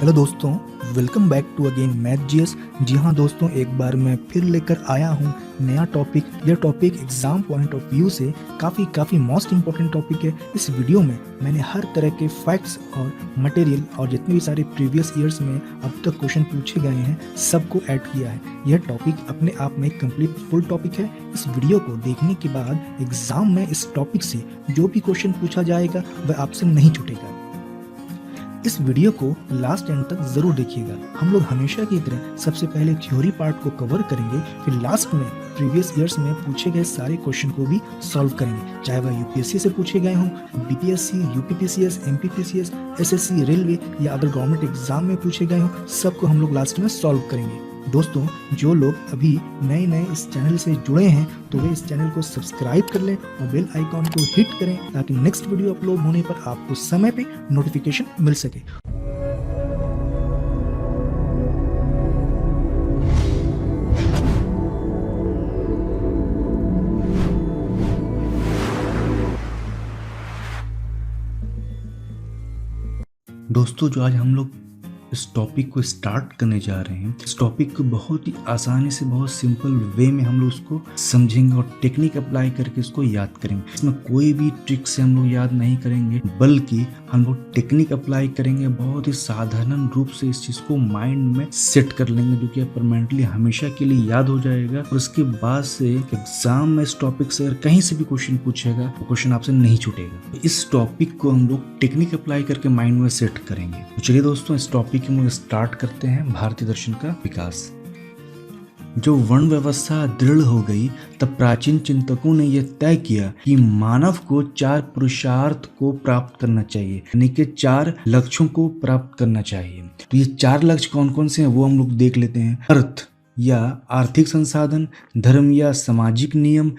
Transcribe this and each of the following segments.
Hello दोस्तों, welcome back to again math GS. जी हाँ दोस्तों, एक बार मैं फिर लेकर आया हूँ नया टॉपिक। यह topic exam point of view से काफ़ी मोस्ट इम्पोर्टेंट टॉपिक है। इस वीडियो में मैंने हर तरह के फैक्ट्स और मटेरियल और जितने भी सारे प्रीवियस ईयर्स में अब तक क्वेश्चन पूछे गए हैं सबको ऐड किया है। यह टॉपिक अपने आप में कंप्लीट फुल टॉपिक है। इस वीडियो को देखने के बाद एग्जाम में इस टॉपिक से जो भी क्वेश्चन पूछा जाएगा वह आपसे नहीं छूटेगा। इस वीडियो को लास्ट एंड तक जरूर देखिएगा। हम लोग हमेशा की तरह सबसे पहले थ्योरी पार्ट को कवर करेंगे, फिर लास्ट में प्रीवियस ईयर्स में पूछे गए सारे क्वेश्चन को भी सॉल्व करेंगे, चाहे वह यूपीएससी से पूछे गए हों, BPSC, UPPCS, MPPCS, SSC, railway या अदर गवर्नमेंट एग्जाम में पूछे गए हों, सबको हम लोग लास्ट में सॉल्व करेंगे। दोस्तों, जो लोग अभी नए इस चैनल से जुड़े हैं तो वे इस चैनल को सब्सक्राइब कर लें और बेल आइकॉन को हिट करें ताकि नेक्स्ट वीडियो अपलोड होने पर आपको समय पे नोटिफिकेशन मिल सके। दोस्तों, जो आज हम लोग इस टॉपिक को स्टार्ट करने जा रहे हैं, इस टॉपिक को बहुत ही आसानी से, बहुत सिंपल वे में हम लोग उसको समझेंगे और टेक्निक अप्लाई करके इसको याद करेंगे। इसमें कोई भी ट्रिक से हम लोग याद नहीं करेंगे, बल्कि हम लोग टेक्निक अप्लाई करेंगे। बहुत ही साधारण रूप से इस चीज को माइंड में सेट कर लेंगे, जो कि परमानेंटली हमेशा के लिए याद हो जाएगा। और उसके बाद से एग्जाम में इस टॉपिक से अगर कहीं से भी क्वेश्चन पूछेगा तो क्वेश्चन आपसे नहीं छूटेगा। इस टॉपिक को हम लोग टेक्निक अप्लाई करके माइंड में सेट करेंगे। तो चलिए दोस्तों, इस टॉपिक हम लोग स्टार्ट करते हैं। भारतीय दर्शन का विकास। जो वर्ण व्यवस्था दृढ़ हो गई, तब प्राचीन चिंतकों ने यह तय किया कि मानव को 4 पुरुषार्थ को प्राप्त करना चाहिए, यानी कि 4 लक्ष्यों को प्राप्त करना चाहिए। तो ये 4 लक्ष्य कौन कौन से हैं वो हम लोग देख लेते हैं। अर्थ या आर्थिक संसाधन, धर्म या सामाजिक नियम,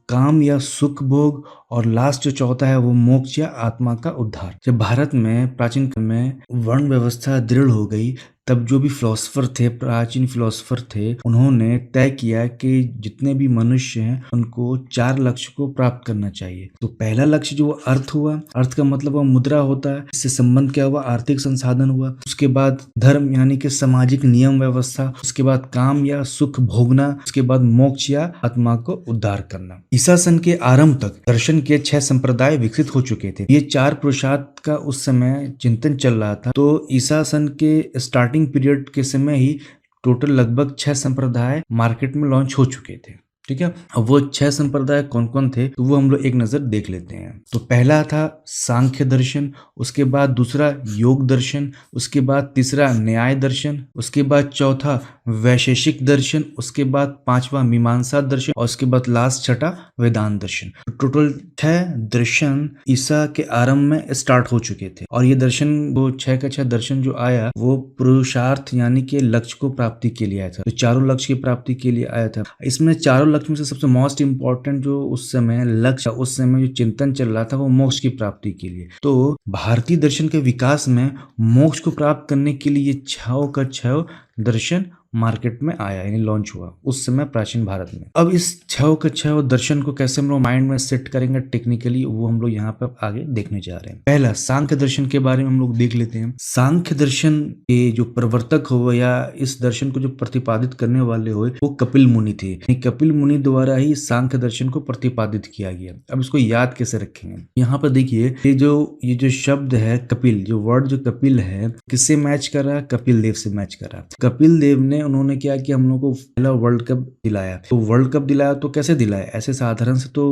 काम या सुख भोग, और लास्ट जो चौथा है वो मोक्ष या आत्मा का उद्धार। जब भारत में प्राचीन काल में वर्ण व्यवस्था दृढ़ हो गई, तब जो भी फिलोसफर थे, प्राचीन फिलोसफर थे, उन्होंने तय किया कि जितने भी मनुष्य हैं उनको 4 लक्ष्य को प्राप्त करना चाहिए। तो पहला लक्ष्य जो अर्थ हुआ, अर्थ का मतलब वो मुद्रा होता है, इससे संबंध क्या हुआ, आर्थिक संसाधन हुआ। उसके बाद धर्म यानी कि सामाजिक नियम व्यवस्था, उसके बाद काम या सुख भोगना, उसके बाद मोक्ष या आत्मा को उद्धार करना। ईसा सन के आरंभ तक दर्शन के 6 संप्रदाय विकसित हो चुके थे। ये 4 पुरुषार्थ का उस समय चिंतन चल रहा था। तो ईसा सन के स्टार्टिंग पीरियड के समय ही टोटल लगभग 6 संप्रदाय मार्केट में लॉन्च हो चुके थे। ठीक है, अब वो 6 संप्रदाय कौन कौन थे तो वो हम लोग एक नजर देख लेते हैं। तो पहला था सांख्य दर्शन, उसके बाद दूसरा योग दर्शन, उसके बाद तीसरा न्याय दर्शन, उसके बाद चौथा वैशेषिक दर्शन, उसके बाद 5वां मीमांसा दर्शन, और उसके बाद लास्ट 6ठा वेदांत दर्शन। टोटल 6 दर्शन ईसा के आरंभ में स्टार्ट हो चुके थे। और ये दर्शन, वो 6 का 6 दर्शन जो आया वो पुरुषार्थ यानी कि लक्ष्य को प्राप्ति के लिए आया था। तो चारों लक्ष्य की प्राप्ति के लिए आया था। इसमें चारों लक्ष्य में से सबसे मोस्ट इंपॉर्टेंट जो उस समय लक्ष्य, उस समय जो चिंतन चल रहा था वो मोक्ष की प्राप्ति के लिए। तो भारतीय दर्शन के विकास में मोक्ष को प्राप्त करने के लिए 6 का 6 दर्शन मार्केट में आया, यानी लॉन्च हुआ उस समय प्राचीन भारत में। अब इस 6 के 6 दर्शन को कैसे हम लोग माइंड में सेट करेंगे टेक्निकली, वो हम लोग यहाँ पर आगे देखने जा रहे हैं। पहला सांख्य दर्शन के बारे में हम लोग देख लेते हैं। सांख्य दर्शन के जो प्रवर्तक हो या इस दर्शन को जो प्रतिपादित करने वाले हो वो कपिल मुनि थे। कपिल मुनि द्वारा ही सांख्य दर्शन को प्रतिपादित किया गया। अब इसको याद कैसे रखेंगे, यहाँ पर देखिए ये जो शब्द है कपिल, जो वर्ड जो कपिल है किससे मैच कर रहा है, कपिल देव से मैच कर रहा है। कपिल देव ने उन्होंने क्या कि हम लोग को पहला वर्ल्ड कप दिलाया। तो वर्ल्ड कप दिलाया तो कैसे दिलाया, ऐसे साधारण से तो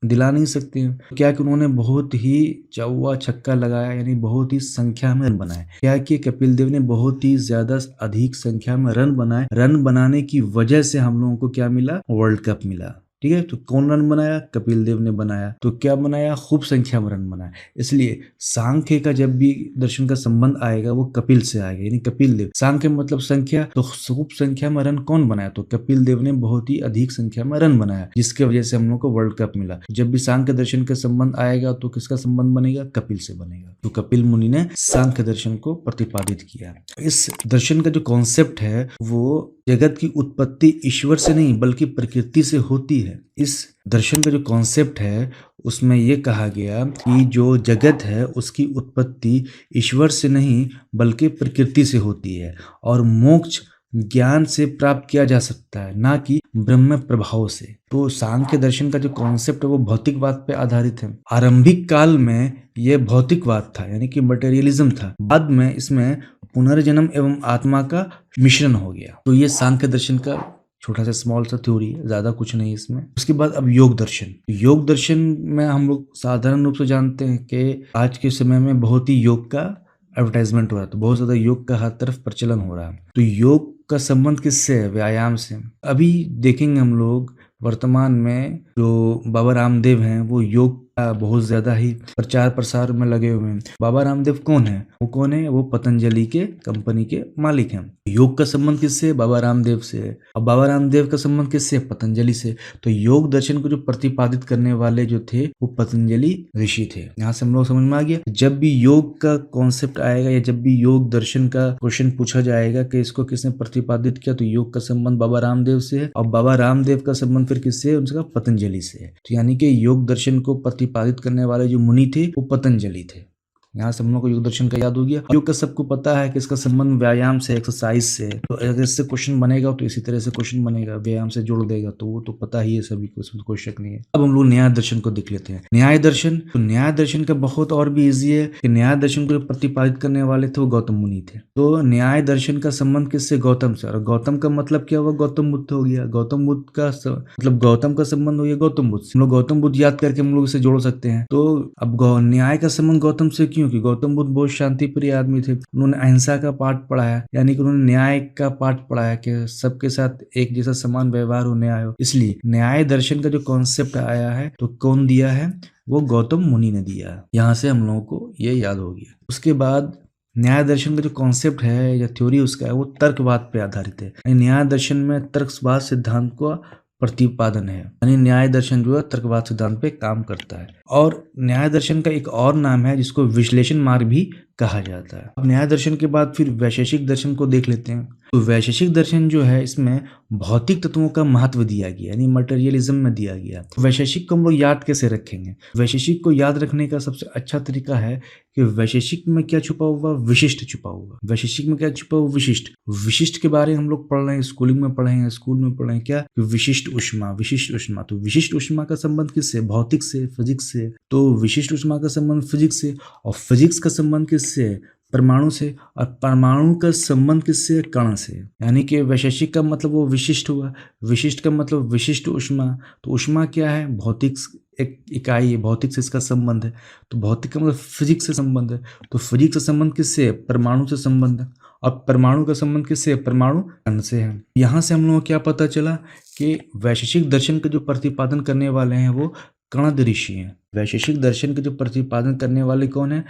दिला नहीं सकते हैं। क्या कि उन्होंने बहुत ही चौवा छक्का लगाया, यानी बहुत ही संख्या में रन बनाए। क्या कि कपिल देव ने बहुत ही ज्यादा अधिक संख्या में रन बनाए। रन बनाने की वजह से हम लोगों को क्या मिला, वर्ल्ड कप मिला। ठीक है, तो कौन रन बनाया, कपिल देव ने बनाया। तो क्या बनाया, खूब संख्या में रन बनाया। इसलिए सांख्य का जब भी दर्शन का संबंध आएगा वो कपिल से आएगा, यानी कपिल देव। सांख्य मतलब संख्या, तो खूब संख्या में रन कौन बनाया, तो कपिल देव ने बहुत ही अधिक संख्या में रन बनाया, जिसके वजह से हम लोग को वर्ल्ड कप मिला। जब भी सांख्य दर्शन का संबंध आएगा तो किसका संबंध बनेगा, कपिल से बनेगा। तो कपिल मुनि ने सांख्य दर्शन को प्रतिपादित किया। इस दर्शन का जो कॉन्सेप्ट है वो जगत की उत्पत्ति ईश्वर से नहीं बल्कि प्रकृति से होती है। इस दर्शन का जो कॉन्सेप्ट है उसमें ये कहा गया कि जो जगत है उसकी उत्पत्ति ईश्वर से नहीं बल्कि प्रकृति से होती है, और मोक्ष ज्ञान से प्राप्त किया जा सकता है, ना कि ब्रह्म प्रभाव से। तो सांख्य दर्शन का जो कॉन्सेप्ट है वो भौतिकवाद पे आधारित है। आरंभिक काल में यह भौतिकवाद था, यानी कि मटेरियलिज्म था। बाद में इसमें पुनर्जन्म एवं आत्मा का मिश्रण हो गया। तो ये सांख्य दर्शन का छोटा सा स्मॉल सा थ्योरी है, ज्यादा कुछ नहीं इसमें। उसके बाद अब योग दर्शन। योग दर्शन में हम लोग साधारण रूप से जानते हैं कि आज के समय में बहुत ही योग का एडवर्टाइजमेंट हो रहा है, तो बहुत ज्यादा योग का हर तरफ प्रचलन हो रहा है। तो योग का संबंध किससे है? व्यायाम से। अभी देखेंगे हम लोग वर्तमान में जो बाबा रामदेव हैं वो योग का बहुत ज्यादा ही प्रचार प्रसार में लगे हुए हैं। बाबा रामदेव कौन है? वो कौन है? वो पतंजलि के कंपनी के मालिक हैं। योग का संबंध किससे है? बाबा रामदेव से है। और बाबा रामदेव का संबंध किससे है? पतंजलि से। तो योग दर्शन को जो प्रतिपादित करने वाले जो थे वो पतंजलि ऋषि थे। यहाँ से हम लोग समझ में आ गया। जब भी योग का कॉन्सेप्ट आएगा या जब भी योग दर्शन का क्वेश्चन पूछा जाएगा कि इसको किसने प्रतिपादित किया, तो योग का संबंध बाबा रामदेव से है, और बाबा रामदेव का संबंध फिर किससे है? उनका पतंजलि से है। तो यानी कि योग दर्शन को प्रतिपादित करने वाले जो मुनि थे वो पतंजलि थे। यहाँ से हम लोग को योग दर्शन का याद हो गया। योग का सबको पता है कि इसका संबंध व्यायाम से, एक्सरसाइज से। तो अगर इससे क्वेश्चन बनेगा तो इसी तरह से क्वेश्चन बनेगा, व्यायाम से जोड़ देगा, तो वो तो पता ही है सभी को, इसमें कोई शक नहीं है। अब हम लोग न्याय दर्शन को देख लेते हैं। न्याय दर्शन, तो न्याय दर्शन का बहुत और भी इजी है कि न्याय दर्शन को प्रतिपादित करने वाले थे वो गौतम मुनि थे। तो न्याय दर्शन का संबंध किससे? गौतम से। और गौतम का मतलब क्या हुआ? गौतम बुद्ध हो गया। गौतम बुद्ध का मतलब गौतम का संबंध हो गया गौतम बुद्ध से। हम लोग गौतम बुद्ध याद करके हम लोग इसे जोड़ सकते हैं। तो अब न्याय का संबंध गौतम से क्यों? कि गौतम बुद्ध बहुत शांति प्रिय आदमी थे। उन्होंने अहिंसा का पाठ पढ़ाया, यानी कि उन्होंने न्याय का पाठ पढ़ाया कि सबके साथ एक जैसा समान व्यवहार हो, न्याय हो। इसलिए न्याय दर्शन का जो कॉन्सेप्ट आया है तो कौन दिया है? वो गौतम मुनि ने दिया है। यहाँ से हम लोगों को ये याद हो गया। उसके बाद न्याय दर्शन का जो कॉन्सेप्ट है या थ्योरी उसका है वो तर्कवाद पे आधारित है। न्याय दर्शन में तर्कवाद सिद्धांत को प्रतिपादन है, यानी न्याय दर्शन जो है तर्कवाद सिद्धांत पे काम करता है। और न्याय दर्शन का एक और नाम है जिसको विश्लेषण मार्ग भी कहा जाता है। अब न्याय दर्शन के बाद फिर वैशेषिक दर्शन को देख लेते हैं। तो वैशेषिक दर्शन जो है इसमें भौतिक तत्वों का महत्व दिया गया, यानी मटेरियलिज्म में दिया गया। वैशेषिक को हम लोग याद कैसे रखेंगे? वैशेषिक को याद रखने का सबसे अच्छा तरीका है कि वैशेषिक में क्या छुपा हुआ? विशिष्ट छुपा हुआ। वैशेषिक में क्या छुपा हुआ? विशिष्ट। विशिष्ट के बारे में हम लोग पढ़ रहे हैं, स्कूलिंग में पढ़े हैं, स्कूल में पढ़े हैं क्या? विशिष्ट ऊष्मा। विशिष्ट ऊष्मा, तो विशिष्ट ऊष्मा का संबंध किससे? भौतिक से, फिजिक्स से। तो विशिष्ट ऊष्मा का संबंध फिजिक्स से, और फिजिक्स का संबंध किससे? परमाणु से। और परमाणु का संबंध किससे? कण से। यानी कि वैशेषिक का मतलब वो विशिष्ट हुआ, विशिष्ट का मतलब विशिष्ट ऊष्मा। तो ऊष्मा क्या है? भौतिक एक इकाई है, भौतिक से इसका संबंध है। तो भौतिक का मतलब फिजिक्स से संबंध है। तो फिजिक्स से संबंध किससे है? परमाणु से संबंध है। और परमाणु का संबंध किससे है? परमाणु कण से है। यहाँ से हम लोगों को क्या पता चला कि वैशेषिक दर्शन का जो प्रतिपादन करने वाले हैं वो कणद ऋषि हैं। वैशेषिक दर्शन के जो प्रतिपादन करने वाले कौन है?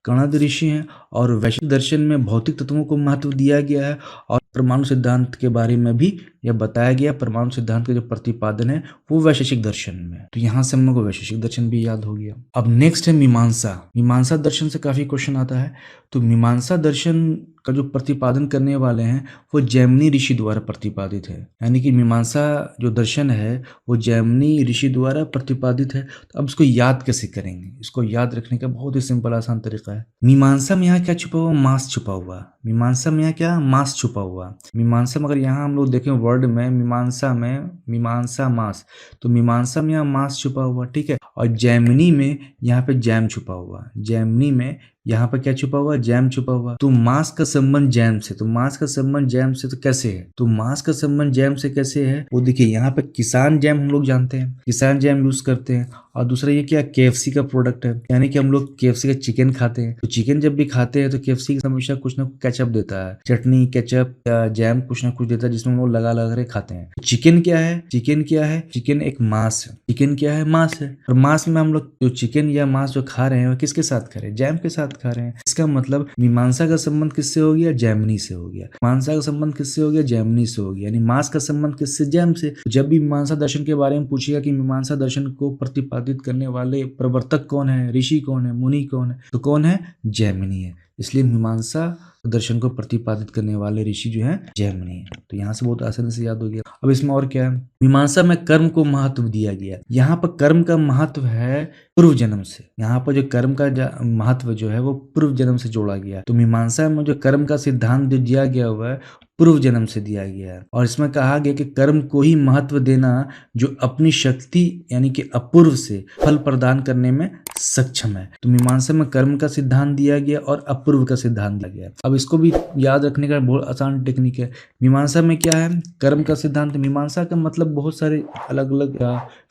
कणद ऋषि हैं। और वैशेषिक दर्शन में भौतिक तत्वों को महत्व दिया गया है और परमाणु सिद्धांत के बारे में भी यह बताया गया। परमाणु सिद्धांत का जो प्रतिपादन है वो वैशेषिक दर्शन में। तो यहाँ से हम लोग को वैशेषिक दर्शन भी याद हो गया। अब नेक्स्ट है मीमांसा। मीमांसा दर्शन से काफी क्वेश्चन आता है। तो मीमांसा दर्शन का जो प्रतिपादन करने वाले हैं वो जैमिनी ऋषि द्वारा प्रतिपादित है, यानी कि मीमांसा जो दर्शन है वो जैमिनी ऋषि द्वारा प्रतिपादित है। तो अब इसको याद कैसे करेंगे? इसको याद रखने का बहुत ही सिंपल आसान तरीका है। मीमांसा में यहाँ क्या छुपा हुआ? मास छुपा हुआ। मीमांसा में यहाँ क्या? मास छुपा हुआ। मीमांसा में अगर यहाँ हम लोग देखें वर्ड में मीमांसा मास, तो मीमांसा में यहाँ मास छुपा हुआ, ठीक है। और जैमिनी में यहाँ पे जैम छुपा हुआ। जैमिनी में यहाँ पर क्या छुपा हुआ? जैम छुपा हुआ। तो मास का संबंध जैम से, तो मास का संबंध जैम से तो कैसे है? तो मास का संबंध जैम से कैसे है वो देखिए। यहाँ पे किसान जैम हम लोग जानते हैं, किसान जैम यूज करते हैं। और दूसरा ये क्या? केएफसी का प्रोडक्ट है, यानी कि हम लोग केएफसी का चिकन खाते हैं। तो चिकन जब भी खाते हैं तो केएफसी हमेशा कुछ ना कुछ केचप देता है, चटनी, केचप या जैम कुछ ना कुछ देता है जिसमें हम लोग लगा लगा कर खाते हैं। तो चिकन क्या है? चिकन क्या है? चिकन एक मांस है। चिकन क्या है? मांस है। और मांस में हम लोग जो चिकन या मांस जो खा रहे हैं वो किसके साथ खा रहे हैं? जैम के साथ खा रहे हैं। इसका मतलब मीमांसा का संबंध किससे हो गया? जैमिनी से हो गया। मीमांसा का संबंध किससे हो गया? जैमिनी से हो गया। यानी मांस का संबंध किससे? जैम से। जब भी मीमांसा दर्शन के बारे में पूछेगा कि मीमांसा दर्शन को प्रतिपादित प्रतिपादित करने वाले प्रवर्तक कौन है, ऋषि कौन है, मुनि कौन है? तो कौन है? जैमिनी है। इसलिए मीमांसा दर्शन को प्रतिपादित करने वाले ऋषि जो है जैमिनी है। तो यहाँ से बहुत आसानी से याद हो गया। अब इसमें और क्या है? मीमांसा में कर्म को महत्व दिया गया। यहाँ पर कर्म का महत्व है पूर्व जन्म से। यहाँ पर जो कर्म का महत्व जो है वो पूर्व जन्म से जोड़ा गया। तो मीमांसा में जो कर्म का सिद्धांत जो दिया गया हुआ है पूर्व जन्म से दिया गया है। और इसमें कहा गया कि कर्म को ही महत्व देना जो अपनी शक्ति यानी कि अपूर्व से फल प्रदान करने में सक्षम है। तो मीमांसा में कर्म का सिद्धांत दिया गया और अपूर्व का सिद्धांत दिया गया। अब इसको भी याद रखने का बहुत आसान टेक्निक है। मीमांसा में क्या है? कर्म का सिद्धांत। मीमांसा का मतलब बहुत सारे अलग अलग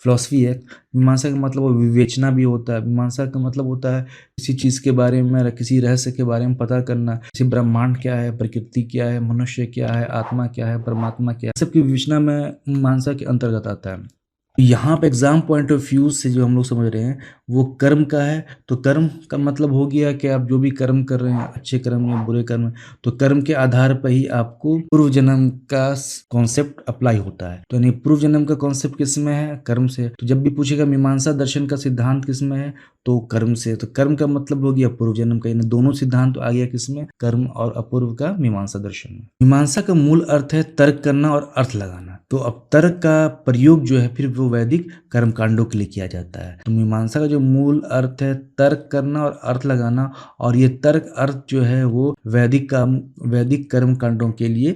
फिलॉसफी है। मीमांसा का मतलब विवेचना भी होता है। मीमांसा का मतलब होता है किसी चीज के बारे में, किसी रहस्य के बारे में पता करना, किसी ब्रह्मांड क्या है, प्रकृति क्या है, मनुष्य क्या है, आत्मा क्या है, परमात्मा क्या है, सबकी विवेचना में मीमांसा के अंतर्गत आता है। यहाँ पे एग्जाम पॉइंट ऑफ व्यू से जो हम लोग समझ रहे हैं वो कर्म का है। तो कर्म का मतलब हो गया कि आप जो भी कर्म कर रहे हैं, अच्छे कर्म या बुरे कर्म, तो कर्म के आधार पर ही आपको पूर्व जन्म का कॉन्सेप्ट अप्लाई होता है। तो यानी पूर्व जन्म का कॉन्सेप्ट किस में है? कर्म से। तो जब भी पूछेगा मीमांसा दर्शन का सिद्धांत किस में है, तो कर्म से। तो कर्म का मतलब हो गया पूर्व जन्म का। यानी दोनों सिद्धांत तो आ गया किसमें? कर्म और अपूर्व का मीमांसा दर्शन में। मीमांसा का मूल अर्थ है तर्क करना और अर्थ लगाना। तो अब तर्क का प्रयोग जो है फिर वो वैदिक कर्मकांडों के लिए किया जाता है। तो मीमांसा का जो मूल अर्थ है तर्क करना और अर्थ लगाना, और ये तर्क अर्थ जो है वो वैदिक कर्मकांडों के लिए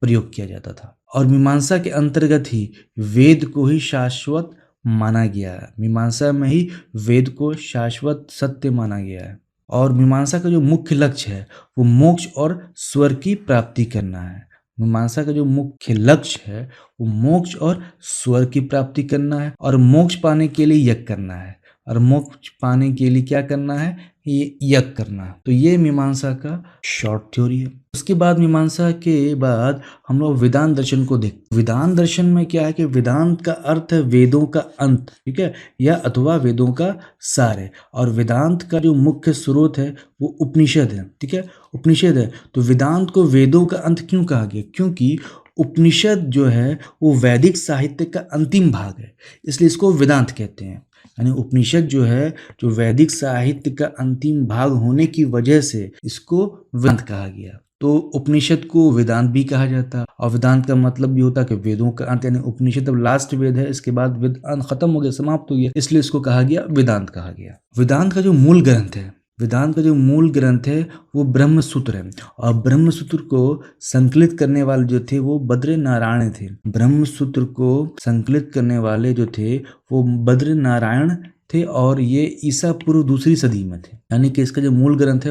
प्रयोग किया जाता था। और मीमांसा के अंतर्गत ही वेद को ही शाश्वत माना गया है। मीमांसा में ही वेद को शाश्वत सत्य माना गया है। और मीमांसा का जो मुख्य लक्ष्य है वो मोक्ष और स्वर्ग की प्राप्ति करना है। मीमांसा का जो मुख्य लक्ष्य है वो मोक्ष और स्वर्ग की प्राप्ति करना है। और मोक्ष पाने के लिए यज्ञ करना है। और मोक्ष पाने के लिए क्या करना है? ये यज्ञ करना है। तो ये मीमांसा का शॉर्ट थ्योरी है। उसके बाद मीमांसा के बाद हम लोग वेदांत दर्शन को देखते। वेदांत दर्शन में क्या है कि वेदांत का अर्थ है वेदों का अंत, ठीक है, या अथवा वेदों का सार है। और वेदांत का जो मुख्य स्रोत है वो उपनिषद है, ठीक है, उपनिषद है। तो वेदांत को वेदों का अंत क्यों कहा गया? क्योंकि उपनिषद जो है वो वैदिक साहित्य का अंतिम भाग है, इसलिए इसको वेदांत कहते हैं। यानी उपनिषद जो है जो वैदिक साहित्य का अंतिम भाग होने की वजह से इसको वेदांत कहा गया। तो उपनिषद को वेदांत भी कहा जाता है। और वेदांत का मतलब भी होता है कि वेदों का अंत, यानी उपनिषद अब लास्ट वेद है, इसके बाद वेदांत खत्म हो गया, समाप्त हो गया, इसलिए इसको कहा गया वेदांत कहा गया। वेदांत का जो मूल ग्रंथ है, वेदांत का जो मूल ग्रंथ है वो ब्रह्म सूत्र है। और ब्रह्म सूत्र को संकलित करने वाले जो थे वो बद्र नारायण थे। ब्रह्म सूत्र को संकलित करने वाले जो थे वो बद्र नारायण थे। और ये ईसा पूर्व दूसरी सदी में थे। यानी कि इसका जो मूल ग्रंथ है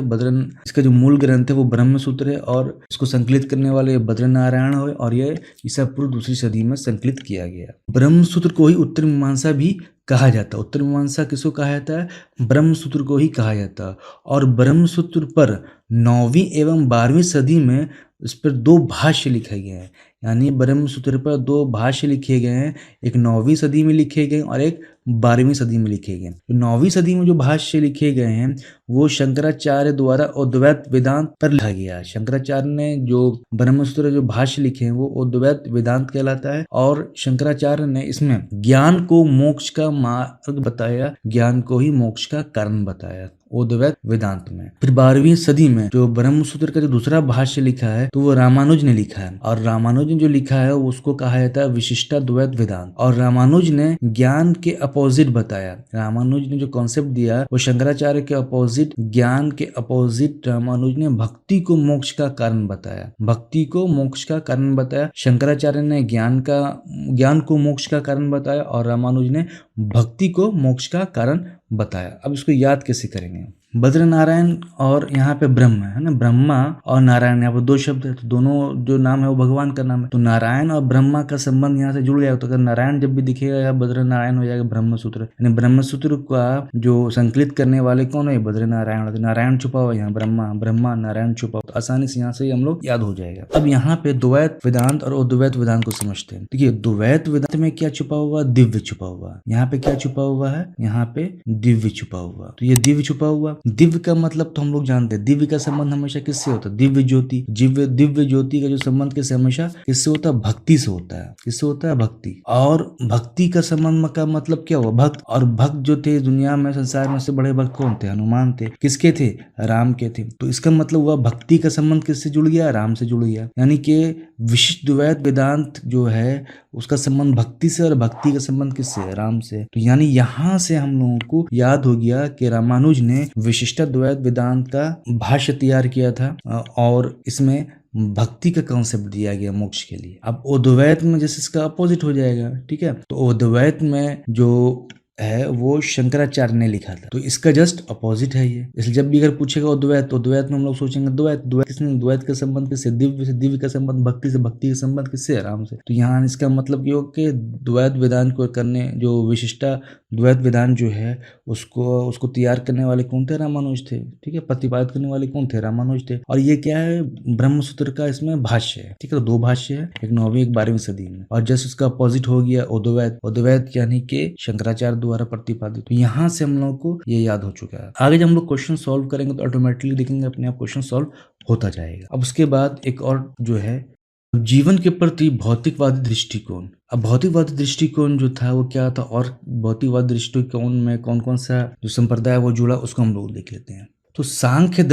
इसका जो मूल ग्रंथ है वो ब्रह्म सूत्र है और इसको संकलित करने वाले बद्र नारायण हुए। और ये ईसा पूर्व दूसरी सदी में संकलित किया गया। ब्रह्म सूत्र को ही उत्तर मीमांसा भी कहा जाता है। उत्तर मीमांसा किसको कहा जाता है? ब्रह्म सूत्र को ही कहा जाता है। और ब्रह्म सूत्र पर 9वीं एवं 12वीं सदी में इस पर 2 भाष्य लिखे गए हैं। यानी ब्रह्म सूत्र पर 2 भाष्य लिखे गए हैं, एक 9वीं सदी में लिखे गए और एक 12वीं सदी में लिखे गए। 9वीं सदी में जो भाष्य लिखे गए हैं वो शंकराचार्य द्वारा अद्वैत वेदांत पर लिखा गया है। शंकराचार्य ने जो ब्रह्म सूत्र जो भाष्य लिखे हैं वो अद्वैत वेदांत कहलाता है। और शंकराचार्य ने इसमें ज्ञान को मोक्ष का मार्ग बताया, ज्ञान को ही मोक्ष का कारण बताया अद्वैत वेदांत में। फिर 12वीं सदी में जो ब्रह्म सूत्र का जो दूसरा भाष्य लिखा है तो वो रामानुज ने लिखा है। और रामानुज ने जो लिखा है उसको कहा जाता है विशिष्टाद्वैत वेदांत। और रामानुज ने ज्ञान के अपोजिट बताया। रामानुज ने जो कॉन्सेप्ट दिया वो शंकराचार्य के अपोजिट, ज्ञान के अपोजिट रामानुज ने भक्ति को मोक्ष का कारण बताया। भक्ति को मोक्ष का कारण बताया। शंकराचार्य ने ज्ञान को मोक्ष का कारण बताया और रामानुज ने भक्ति को मोक्ष का कारण बताया। अब इसको याद कैसे करेंगे? बद्र नारायण और यहाँ पे ब्रह्म है ना, ब्रह्मा और नारायण, यहाँ पे 2 शब्द है। तो दोनों जो नाम है वो भगवान का नाम है। तो नारायण और ब्रह्मा का संबंध यहाँ से जुड़ गया। तो अगर नारायण जब भी दिखेगा या बद्र नारायण हो जाएगा ब्रह्म सूत्र। यानी ब्रह्म सूत्र का जो संकलित करने वाले कौन है? बद्र नारायण। तो नारायण छुपा हुआ यहाँ ब्रह्मा, ब्रह्मा नारायण छुपा हुआ। तो आसानी से यहाँ से हम लोग याद हो जाएगा। अब यहाँ पे द्वैत वेदांत और अद्वैत वेदांत को समझते हैं। देखिए द्वैत वेदांत में क्या छुपा हुआ? दिव्य छुपा हुआ। यहाँ पे क्या छुपा हुआ है? यहाँ पे दिव्य छुपा हुआ। तो ये दिव्य छुपा हुआ। दिव्य का मतलब तो हम लोग जानते हैं, दिव्य का संबंध हमेशा किससे होता है? दिव्य ज्योति। दिव्य ज्योति का जो संबंध किससे हमेशा किससे होता है? भक्ति से होता है। किससे होता है? भक्ति। और भक्ति का संबंध का मतलब क्या हुआ? भक्त। और भक्त जो थे दुनिया में, संसार में से बड़े भक्त कौन थे? हनुमान थे। किसके थे? राम के थे। तो इसका मतलब हुआ भक्ति का संबंध किससे जुड़ गया? राम से जुड़ गया। यानी कि विशिष्ट द्वैत वेदांत जो है उसका संबंध भक्ति से, और भक्ति का संबंध किससे? राम से। तो यानी यहाँ से हम लोगों को याद हो गया कि रामानुज ने विशिष्ट द्वैत वेदांत का भाष्य तैयार किया था, और इसमें भक्ति का कॉन्सेप्ट दिया गया मोक्ष के लिए। अब अद्वैत में जैसे इसका अपोजिट हो जाएगा, ठीक है। तो अद्वैत में जो है वो शंकराचार्य ने लिखा था, तो इसका जस्ट अपोजिट है ये। इसलिए जब भी अगर पूछेगा अद्वैत, तो अद्वैत में हम लोग सोचेंगे द्वैत। द्वैत किसने? द्वैत का संबंध किससे? दिव्य से। दिव्य का संबंध भक्ति से। भक्ति का संबंध किससे? राम से। तो यहाँ इसका मतलब ये हो कि द्वैत वेदांत को करने, जो विशिष्टा द्वैत वेदांत जो है उसको तैयार करने वाले कौन थे? रामानुज थे, ठीक है। प्रतिपादित करने वाले कौन थे? रामानुज थे। और ये क्या है? ब्रह्मसूत्र का इसमें भाष्य है, ठीक है। तो दो भाष्य है, एक 9वीं एक 12वीं सदी में। और जस्ट उसका अपोजिट हो गया अद्वैत। अद्वैत यानी कि शंकराचार्य द्वारा प्रतिपादित। तो यहाँ से हम लोगों को ये याद हो चुका है। आगे जब हम लोग क्वेश्चन सॉल्व करेंगे तो ऑटोमेटिकली देखेंगे अपने आप क्वेश्चन सॉल्व होता जाएगा। अब उसके बाद एक और जो है जीवन के प्रति भौतिकवादी दृष्टिकोण। अब भौतिकवादी दृष्टिकोण जो था वो क्या था, और भौतिकवादी दृष्टिकोण में कौन कौन सा जो संप्रदाय वो जुड़ा उसको हम लोग देख लेते हैं। तो सांख्य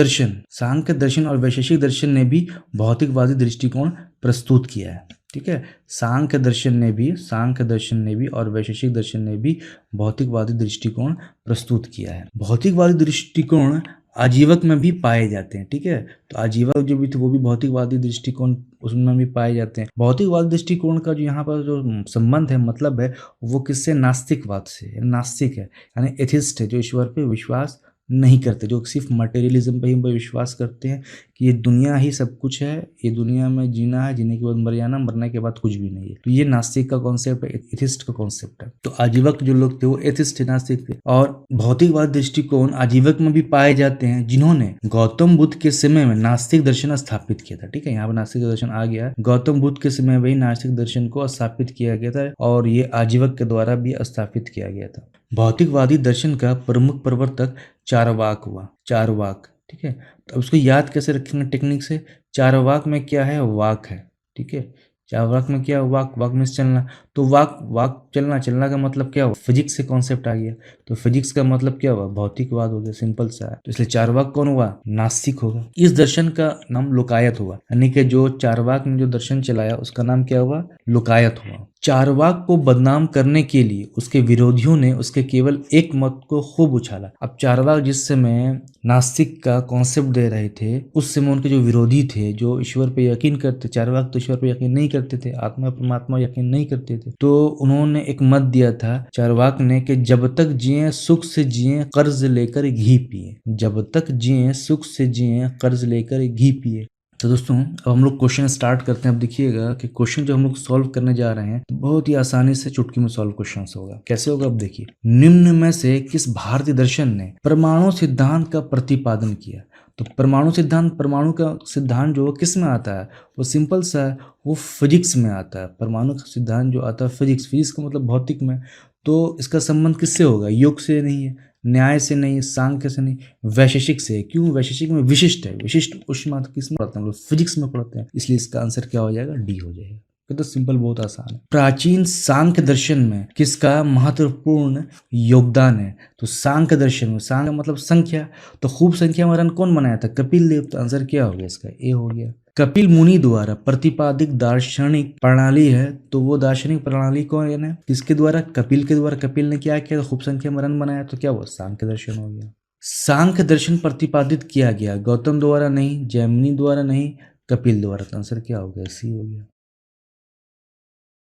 दर्शन और वैशेषिक दर्शन ने भी भौतिकवादी दृष्टिकोण प्रस्तुत किया है, ठीक है। सांख्य दर्शन ने भी और वैशेषिक दर्शन ने भी भौतिकवादी दृष्टिकोण प्रस्तुत किया है। भौतिकवादी दृष्टिकोण आजीवक में भी पाए जाते हैं, ठीक है। तो आजीवक जो भी थे वो भी भौतिकवादी दृष्टिकोण उसमें भी पाए जाते हैं। भौतिकवादी दृष्टिकोण का जो यहाँ पर जो संबंध है, मतलब है, वो किससे? नास्तिकवाद से। नास्तिक है यानी एथिस्ट है, जो ईश्वर पे विश्वास नहीं करते, जो सिर्फ मटेरियलिज्म पे ही विश्वास करते हैं कि ये दुनिया ही सब कुछ है, ये दुनिया में जीना है, जीने के बाद मर जाना, मरने के बाद कुछ भी नहीं है। तो ये नास्तिक का कॉन्सेप्ट है, एथिस्ट का कॉन्सेप्ट है। तो आजीवक जो लोग थे वो एथिस्ट थे, नास्तिक थे। और भौतिकवाद दृष्टिकोण आजीवक में भी पाए जाते हैं जिन्होंने गौतम बुद्ध के समय में नास्तिक दर्शन स्थापित किया था, ठीक है। यहाँ पर नास्तिक दर्शन आ गया। गौतम बुद्ध के समय में नास्तिक दर्शन को स्थापित किया गया था, और ये आजीवक के द्वारा भी स्थापित किया गया था। भौतिकवादी दर्शन का प्रमुख प्रवर्तक चारवाक हुआ। चारवाक, ठीक है। तो उसको याद कैसे रखेंगे टेक्निक से? चारवाक में क्या है? वाक है, ठीक है। चारवाक में क्या? वाक। वाक में चलना। तो वाक चलना का मतलब क्या हुआ? फिजिक्स से कॉन्सेप्ट आ गया। तो फिजिक्स का मतलब क्या हुआ? भौतिकवाद हो गया, सिंपल सा है। तो इसलिए चारवाक कौन हुआ? नास्तिक होगा। इस दर्शन का नाम लोकायत हुआ, यानी कि जो चारवाक ने जो दर्शन चलाया उसका नाम क्या हुआ? लोकायत हुआ। चारवाक को बदनाम करने के लिए उसके विरोधियों ने उसके केवल एक मत को खूब उछाला। अब चारवाक जिस समय नास्तिक का कॉन्सेप्ट दे रहे थे, उस समय उनके जो विरोधी थे, जो ईश्वर पे यकीन करते, चारवाक तो ईश्वर पे यकीन नहीं करते थे, आत्मा परमात्मा यकीन नहीं करते थे, तो उन्होंने एक मत दिया था चारवाक ने कि जब तक जिए सुख से जिए, कर्ज लेकर घी पिए। जब तक जिए सुख से जिए, कर्ज लेकर घी पिए। तो दोस्तों अब हम लोग क्वेश्चन स्टार्ट करते हैं। अब देखिएगा कि क्वेश्चन जो हम लोग सॉल्व करने जा रहे हैं बहुत ही आसानी से चुटकी में सॉल्व क्वेश्चन होगा। कैसे होगा? अब देखिए, निम्न में से किस भारतीय दर्शन ने परमाणु सिद्धांत का प्रतिपादन किया? तो परमाणु का सिद्धांत जो किस में आता है? वो सिंपल सा है, वो फिजिक्स में आता है। परमाणु का सिद्धांत जो आता है फिजिक्स का मतलब भौतिक में। तो इसका संबंध किससे होगा? योग से नहीं है, न्याय से नहीं, सांख्य से नहीं, वैशेषिक से। क्यों? वैशेषिक में विशिष्ट है। विशिष्ट ऊष्मा किस में पढ़ते हैं? हम लोग फिजिक्स में पढ़ते हैं, इसलिए इसका आंसर क्या हो जाएगा? डी हो जाएगा। तो सिंपल, बहुत आसान है। प्राचीन सांख्य दर्शन में किसका महत्वपूर्ण योगदान है? तो सांख्य दर्शन में, सांख्य मतलब संख्या, तो खूब संख्या में रन कौन बनाया था? कपिल देव। तो आंसर क्या हो गया इसका? ए हो गया। कपिल मुनि द्वारा प्रतिपादित दार्शनिक प्रणाली है, तो वो दार्शनिक प्रणाली कौन है? किसके द्वारा? कपिल के द्वारा। कपिल ने क्या किया? खूब संख्या में रन बनाया, तो क्या हुआ? सांख्य दर्शन हो गया। सांख्य दर्शन प्रतिपादित किया गया गौतम द्वारा नहीं, जैमिनी द्वारा नहीं, कपिल द्वारा। तो आंसर क्या हो गया? सी हो गया।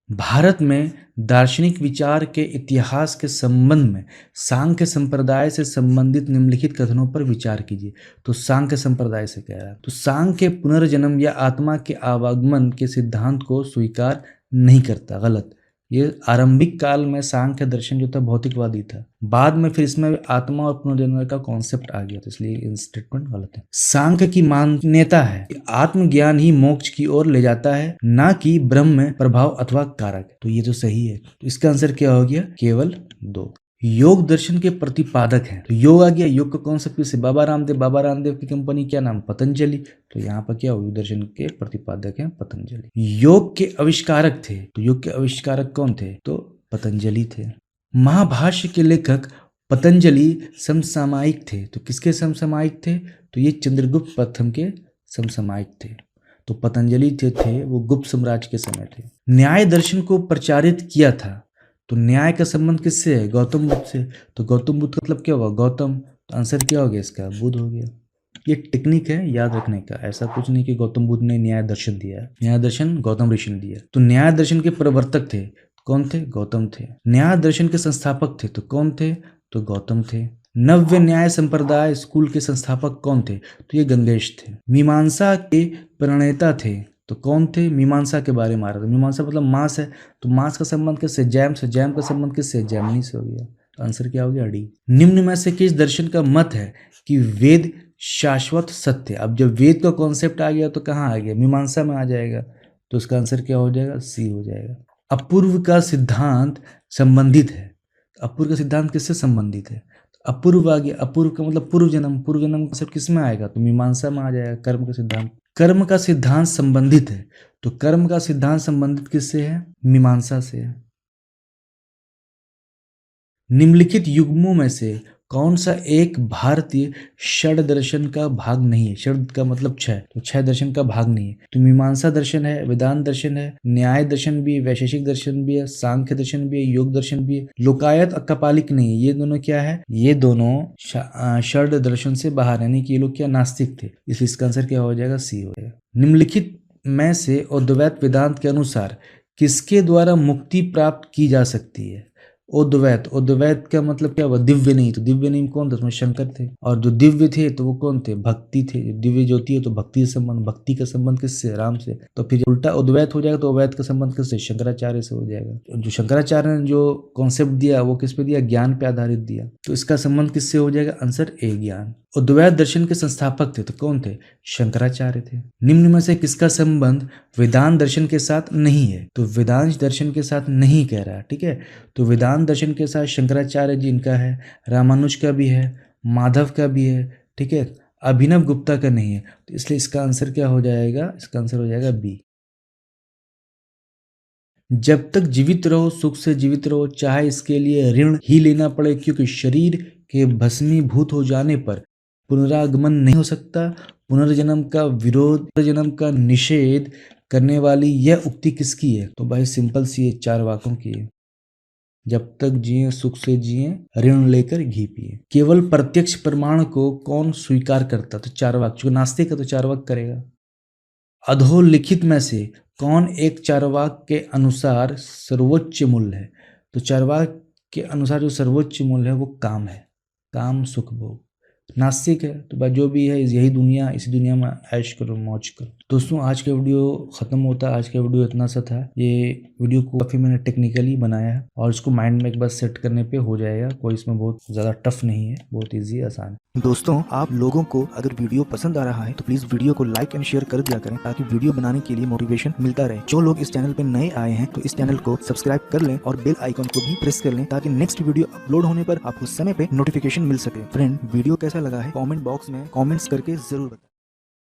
भारत में दार्शनिक विचार के इतिहास के संबंध में सांख्य संप्रदाय से संबंधित निम्नलिखित कथनों पर विचार कीजिए। तो सांख्य संप्रदाय से कह रहा है, तो सांख्य पुनर्जन्म या आत्मा के आवागमन के सिद्धांत को स्वीकार नहीं करता। गलत। ये आरंभिक काल में सांख्य दर्शन जो था भौतिकवादी था, बाद में फिर इसमें आत्मा और पुनर्जन्म का कॉन्सेप्ट आ गया, तो इसलिए स्टेटमेंट गलत है। सांख्य की मान्यता है कि आत्मज्ञान ही मोक्ष की ओर ले जाता है, ना कि ब्रह्म में प्रभाव अथवा कारक। तो ये तो सही है। तो इसका आंसर क्या हो गया? केवल 2। योग दर्शन के प्रतिपादक हैं। तो योग आ गया, योग का कॉन्सेप्ट किससे? बाबा रामदेव की कंपनी क्या नाम? पतंजलि। तो यहाँ पर क्या, योग दर्शन के प्रतिपादक हैं पतंजलि। योग के आविष्कारक थे, तो योग के आविष्कारक कौन थे? तो पतंजलि थे। महाभाष्य के लेखक पतंजलि समसामयिक थे। तो किसके समसामयिक थे? तो ये चंद्रगुप्त प्रथम के समसामयिक थे। तो पतंजलि थे वो गुप्त साम्राज्य के समय थे। न्याय दर्शन को प्रचारित किया था। तो न्याय का संबंध किससे है? गौतम बुद्ध से। तो गौतम बुद्ध का मतलब क्या हुआ? गौतम। तो आंसर क्या हो गया इसका? बुद्ध हो गया। ये टेक्निक है याद रखने का, ऐसा कुछ नहीं कि गौतम बुद्ध ने न्याय दर्शन दिया है। न्याय दर्शन गौतम ऋषि ने दिया। तो न्याय दर्शन के प्रवर्तक थे, कौन थे? गौतम थे। न्याय दर्शन के संस्थापक थे, तो कौन थे? तो गौतम थे। नव्य न्याय संप्रदाय स्कूल के संस्थापक कौन थे? तो ये गंगेश थे। मीमांसा के प्रणेता थे, तो कौन थे? मीमांसा के बारे में आ रहा था। मीमांसा मतलब मास है, तो मास का संबंध किससे? जैम से। जैम का संबंध किससे? जैमिनी से हो गया। तो आंसर क्या हो गया? डी। निम्न में से किस दर्शन का मत है कि वेद शाश्वत सत्य? अब जब वेद का कॉन्सेप्ट आ गया तो कहाँ आ गया? मीमांसा में आ जाएगा। तो इसका आंसर क्या हो जाएगा? सी हो जाएगा। अपूर्व का सिद्धांत संबंधित है। अपूर्व का सिद्धांत किससे संबंधित है? अपूर्व आ गया। अपूर्व का मतलब पूर्व जन्म। पूर्व जन्म का सिर्फ किस में आएगा? तो मीमांसा में आ जाएगा। कर्म का सिद्धांत। कर्म का सिद्धांत संबंधित है, तो कर्म का सिद्धांत संबंधित किससे है? मीमांसा से है। निम्नलिखित युग्मों में से कौन सा एक भारतीय षड दर्शन का भाग नहीं है? षड का मतलब छह, तो छह दर्शन का भाग नहीं है। तो मीमांसा दर्शन है, वेदांत दर्शन है, न्याय दर्शन भी है, वैशेषिक दर्शन भी है, सांख्य दर्शन भी है, योग दर्शन भी है। लोकायत अक्कापालिक नहीं है। ये दोनों क्या है? ये दोनों षड दर्शन से बाहर, यानी कि ये लोग क्या? नास्तिक थे। इसलिए इसका आंसर क्या हो जाएगा? सी हो जाएगा। निम्नलिखित में से अद्वैत वेदांत के अनुसार किसके द्वारा मुक्ति प्राप्त की जा सकती है? उद्वैत। उद्वैत का मतलब क्या हुआ? दिव्य नहीं। तो दिव्य नहीं कौन था? उसमें शंकर थे। और जो दिव्य थे तो वो कौन थे? भक्ति थे। दिव्य ज्योति है तो भक्ति से संबंध, भक्ति का संबंध किससे? राम से। तो फिर उल्टा उद्वैत हो जाएगा, तो अद्वैत का संबंध किससे? शंकराचार्य से हो जाएगा। जो शंकराचार्य ने जो कॉन्सेप्ट दिया वो किस पे दिया? ज्ञान पे आधारित दिया। तो इसका संबंध किससे हो जाएगा? आंसर ए, ज्ञान। उद्वैत दर्शन के संस्थापक थे, तो कौन थे? शंकराचार्य थे। निम्न में से किसका संबंध वेदांत दर्शन के साथ नहीं है? तो वेदांत दर्शन के साथ नहीं कह रहा, ठीक है। तो वेदांत दर्शन के साथ शंकराचार्य जी इनका है, रामानुज का भी है, माधव का भी है, ठीक है। अभिनव गुप्ता का नहीं है। तो इसलिए इसका आंसर क्या हो जाएगा? इसका आंसर हो जाएगा बी। जब तक जीवित रहो सुख से जीवित रहो, चाहे इसके लिए ऋण ही लेना पड़े, क्योंकि शरीर के भस्मीभूत हो जाने पर पुनरागमन नहीं हो सकता। पुनर्जन्म का विरोध, पुनर्जन्म का निषेध करने वाली यह उक्ति किसकी है? तो भाई सिंपल सी है, चार वाकों की है। जब तक जिए सुख से जिए, ऋण लेकर घी पिए। केवल प्रत्यक्ष प्रमाण को कौन स्वीकार करता? तो चार्वाक। जो नास्तिक है तो चार्वाक करेगा। अधोलिखित में से कौन एक चार्वाक के अनुसार सर्वोच्च मूल्य है? तो चार्वाक के अनुसार जो सर्वोच्च मूल्य है वो काम है, काम सुख भोग। नास्तिक है तो भाई जो भी है यही दुनिया, इसी दुनिया में ऐश करो मौज करो। दोस्तों आज का वीडियो खत्म होता है। आज का वीडियो इतना सा था। ये वीडियो को काफ़ी मैंने टेक्निकली बनाया है और इसको माइंड में एक बार सेट करने पे हो जाएगा। कोई इसमें बहुत ज़्यादा टफ नहीं है, बहुत ईजी आसान है। दोस्तों आप लोगों को अगर वीडियो पसंद आ रहा है तो प्लीज वीडियो को लाइक एंड शेयर कर दिया करें, ताकि वीडियो बनाने के लिए मोटिवेशन मिलता रहे। जो लोग इस चैनल पे नए आए हैं तो इस चैनल को सब्सक्राइब कर लें और बेल आइकन को भी प्रेस कर लें, ताकि नेक्स्ट वीडियो अपलोड होने पर आपको समय पे नोटिफिकेशन मिल सके। फ्रेंड वीडियो कैसा लगा है कमेंट बॉक्स में कमेंट्स करके जरूर बताएं।